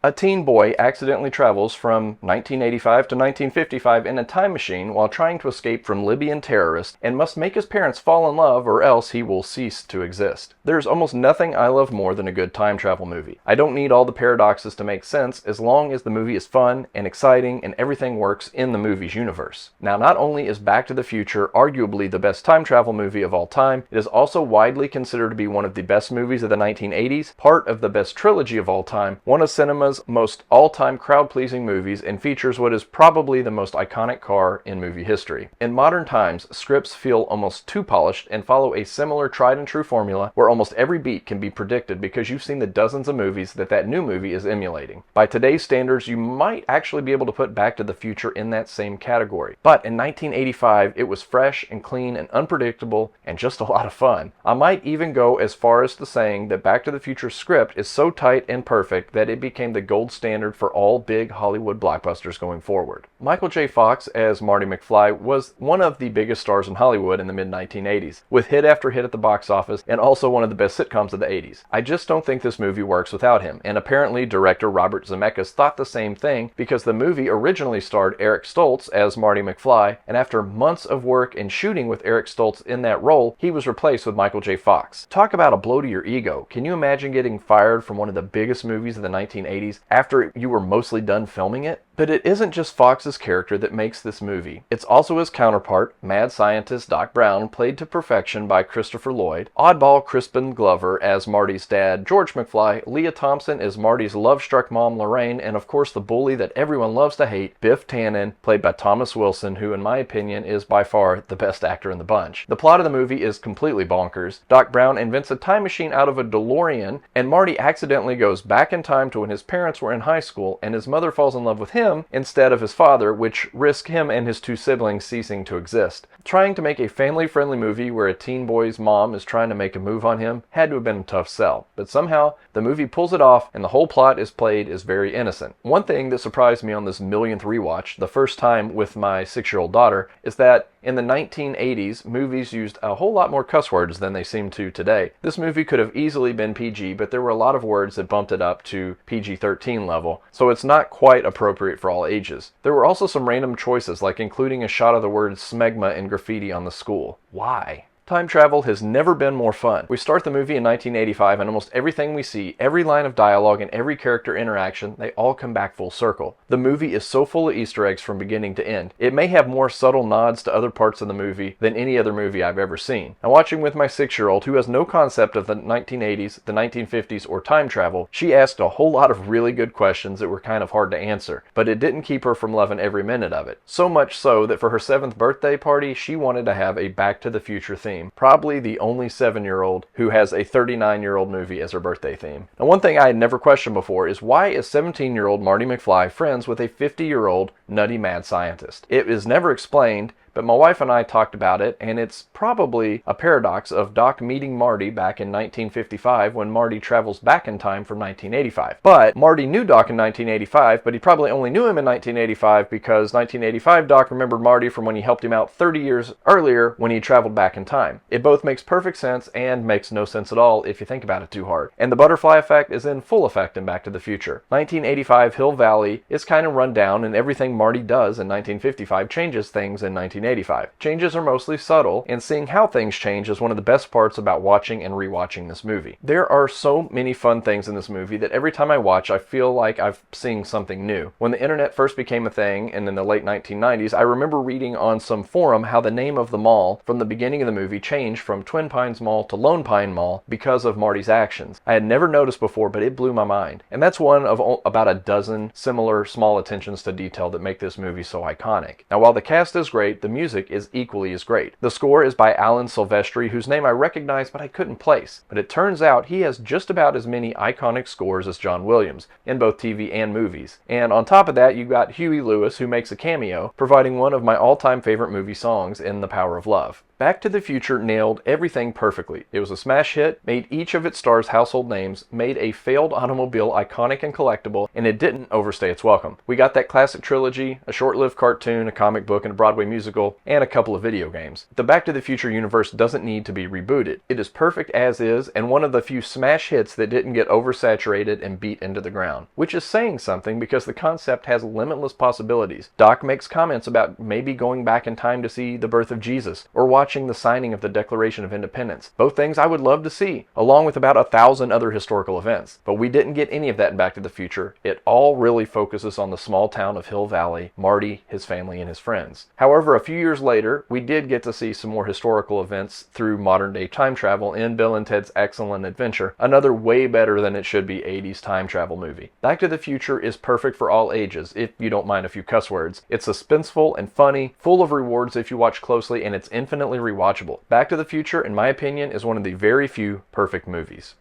A teen boy accidentally travels from 1985 to 1955 in a time machine while trying to escape from Libyan terrorists and must make his parents fall in love or else he will cease to exist. There's almost nothing I love more than a good time travel movie. I don't need all the paradoxes to make sense as long as the movie is fun and exciting and everything works in the movie's universe. Now, not only is Back to the Future arguably the best time travel movie of all time, it is also widely considered to be one of the best movies of the 1980s, part of the best trilogy of all time, one of cinema's most all-time crowd-pleasing movies, and features what is probably the most iconic car in movie history. In modern times, scripts feel almost too polished and follow a similar tried-and-true formula where almost every beat can be predicted because you've seen the dozens of movies that new movie is emulating. By today's standards, you might actually be able to put Back to the Future in that same category. But in 1985, it was fresh and clean and unpredictable and just a lot of fun. I might even go as far as to saying that Back to the Future's script is so tight and perfect that it became the gold standard for all big Hollywood blockbusters going forward. Michael J. Fox as Marty McFly was one of the biggest stars in Hollywood in the mid-1980s, with hit after hit at the box office and also one of the best sitcoms of the 80s. I just don't think this movie works without him, and apparently director Robert Zemeckis thought the same thing because the movie originally starred Eric Stoltz as Marty McFly, and after months of work and shooting with Eric Stoltz in that role, he was replaced with Michael J. Fox. Talk about a blow to your ego. Can you imagine getting fired from one of the biggest movies of the 1980s after you were mostly done filming it? But it isn't just Fox's character that makes this movie. It's also his counterpart, mad scientist Doc Brown, played to perfection by Christopher Lloyd, oddball Crispin Glover as Marty's dad, George McFly, Leah Thompson as Marty's love-struck mom, Lorraine, and of course the bully that everyone loves to hate, Biff Tannen, played by Thomas Wilson, who in my opinion is by far the best actor in the bunch. The plot of the movie is completely bonkers. Doc Brown invents a time machine out of a DeLorean, and Marty accidentally goes back in time to when his parents were in high school, and his mother falls in love with him instead of his father, which risk him and his two siblings ceasing to exist. Trying to make a family-friendly movie where a teen boy's mom is trying to make a move on him had to have been a tough sell, but somehow the movie pulls it off and the whole plot is played as very innocent. One thing that surprised me on this millionth rewatch, the first time with my 6-year-old daughter, is that in the 1980s, movies used a whole lot more cuss words than they seem to today. This movie could have easily been PG, but there were a lot of words that bumped it up to PG-13 level, so it's not quite appropriate for all ages. There were also some random choices, like including a shot of the word smegma in graffiti on the school. Why? Time travel has never been more fun. We start the movie in 1985 and almost everything we see, every line of dialogue and every character interaction, they all come back full circle. The movie is so full of Easter eggs from beginning to end. It may have more subtle nods to other parts of the movie than any other movie I've ever seen. Now, watching with my 6-year-old who has no concept of the 1980s, the 1950s, or time travel, she asked a whole lot of really good questions that were kind of hard to answer, but it didn't keep her from loving every minute of it. So much so that for her 7th birthday party, she wanted to have a Back to the Future theme. Probably the only 7-year-old who has a 39-year-old movie as her birthday theme. Now, one thing I had never questioned before is why is 17-year-old Marty McFly friends with a 50-year-old nutty mad scientist? It is never explained, but my wife and I talked about it, and it's probably a paradox of Doc meeting Marty back in 1955 when Marty travels back in time from 1985. But Marty knew Doc in 1985, but he probably only knew him in 1985 because 1985 Doc remembered Marty from when he helped him out 30 years earlier when he traveled back in time. It both makes perfect sense and makes no sense at all if you think about it too hard. And the butterfly effect is in full effect in Back to the Future. 1985 Hill Valley is kind of run down, and everything Marty does in 1955 changes things in 1985. Changes are mostly subtle, and seeing how things change is one of the best parts about watching and rewatching this movie. There are so many fun things in this movie that every time I watch, I feel like I'm seeing something new. When the internet first became a thing, and in the late 1990s, I remember reading on some forum how the name of the mall from the beginning of the movie changed from Twin Pines Mall to Lone Pine Mall because of Marty's actions. I had never noticed before, but it blew my mind. And that's one of about a dozen similar small attentions to detail that make this movie so iconic. Now, while the cast is great, the music is equally as great. The score is by Alan Silvestri, whose name I recognized but I couldn't place. But it turns out he has just about as many iconic scores as John Williams, in both TV and movies. And on top of that, you got Huey Lewis, who makes a cameo, providing one of my all-time favorite movie songs in The Power of Love. Back to the Future nailed everything perfectly. It was a smash hit, made each of its stars household names, made a failed automobile iconic and collectible, and it didn't overstay its welcome. We got that classic trilogy, a short-lived cartoon, a comic book, and a Broadway musical, and a couple of video games. The Back to the Future universe doesn't need to be rebooted. It is perfect as is, and one of the few smash hits that didn't get oversaturated and beat into the ground. Which is saying something because the concept has limitless possibilities. Doc makes comments about maybe going back in time to see the birth of Jesus, or watching the signing of the Declaration of Independence. Both things I would love to see, along with about 1,000 other historical events. But we didn't get any of that in Back to the Future. It all really focuses on the small town of Hill Valley, Marty, his family, and his friends. However, a few years later, we did get to see some more historical events through modern-day time travel in Bill and Ted's Excellent Adventure, another way better than it should be 80s time travel movie. Back to the Future is perfect for all ages, if you don't mind a few cuss words. It's suspenseful and funny, full of rewards if you watch closely, and it's infinitely rewatchable. Back to the Future, in my opinion, is one of the very few perfect movies.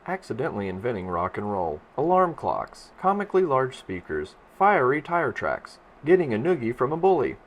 Accidentally inventing rock and roll. Alarm clocks. Comically large speakers. Fiery tire tracks. Getting a noogie from a bully.